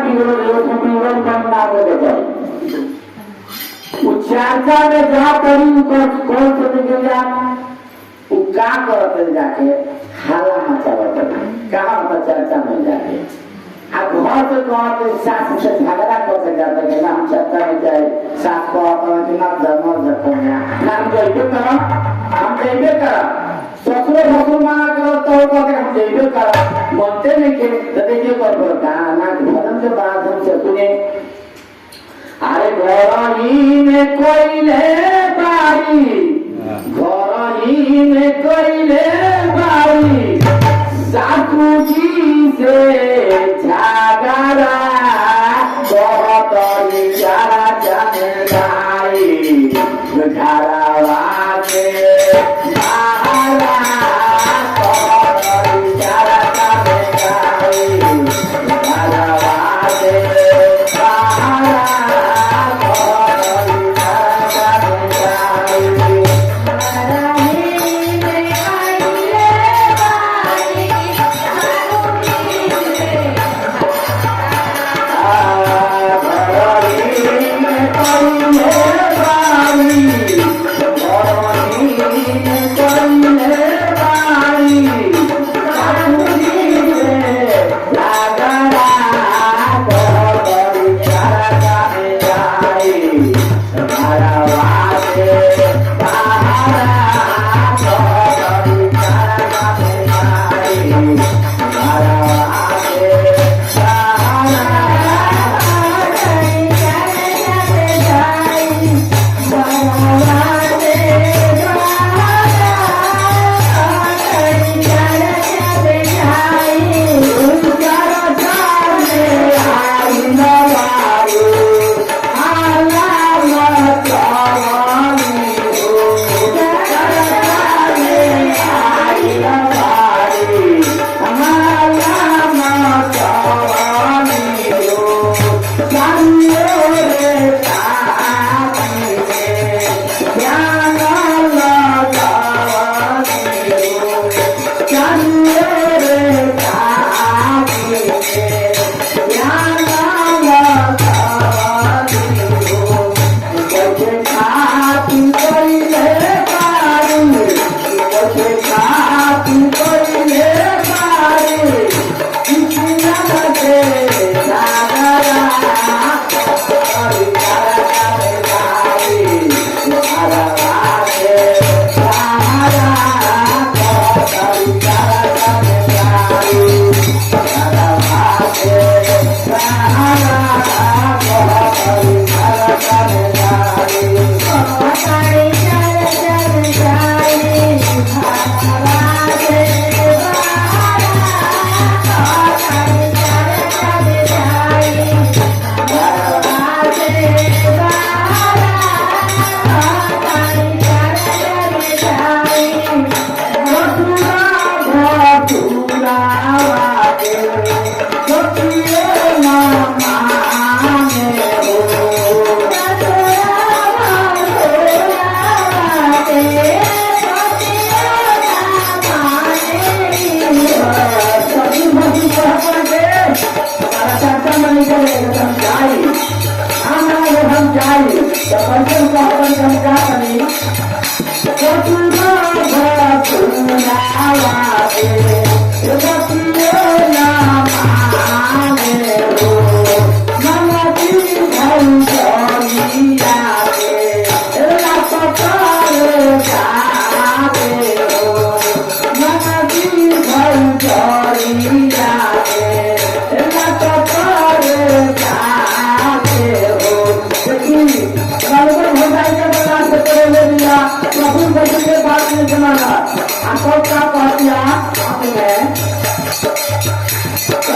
बिगड़ो बनना बोले चर्चा में जा करी कौन से निकलिया वो का करते जाके हाला मचावत कहाँ होता चर्चा में जाके अब घर से कहते सास से झगड़ा कर जाता है ना हम चर्चा में जाए सास को कि ना जन्म जखोया हम जैबे करो हम जैबे करो ससुर ससुर माना करो तो कहते हम जैबे करो बोलते नहीं के तो देखिए कर गाना भजन के बाद हम से सुने अरे घरही में कोइले बारी घरही में कोइले बारी सासू जी से झगड़ा बहुत निचारा जाने लाई घरवा के बाहरा बहुत निचारा जाने लाई घरवा के बाहरा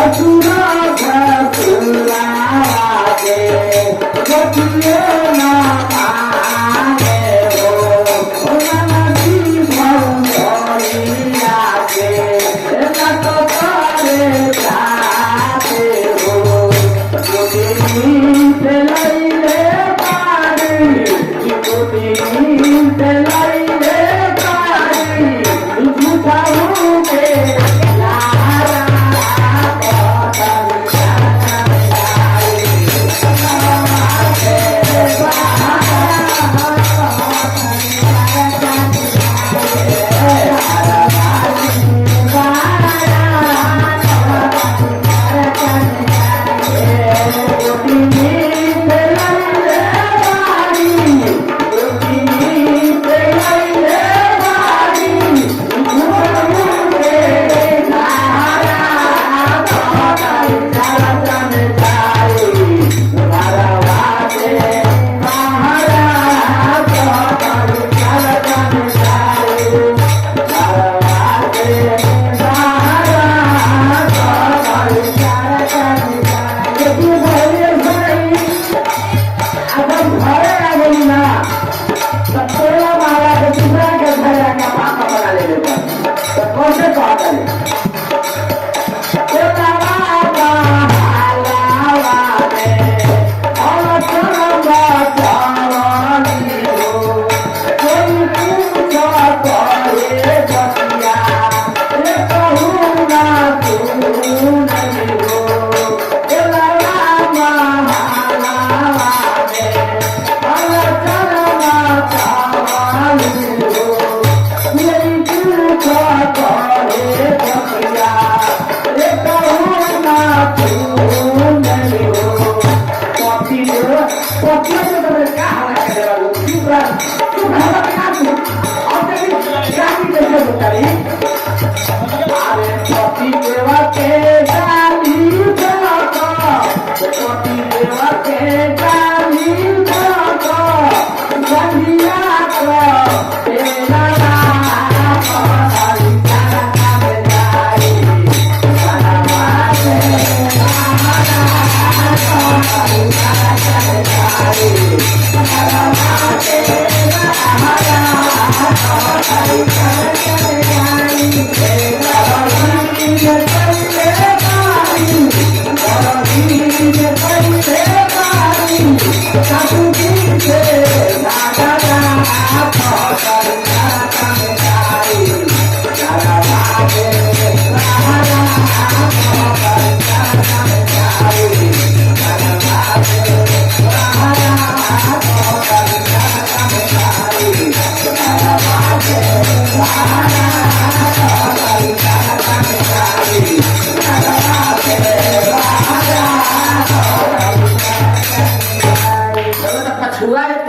Atura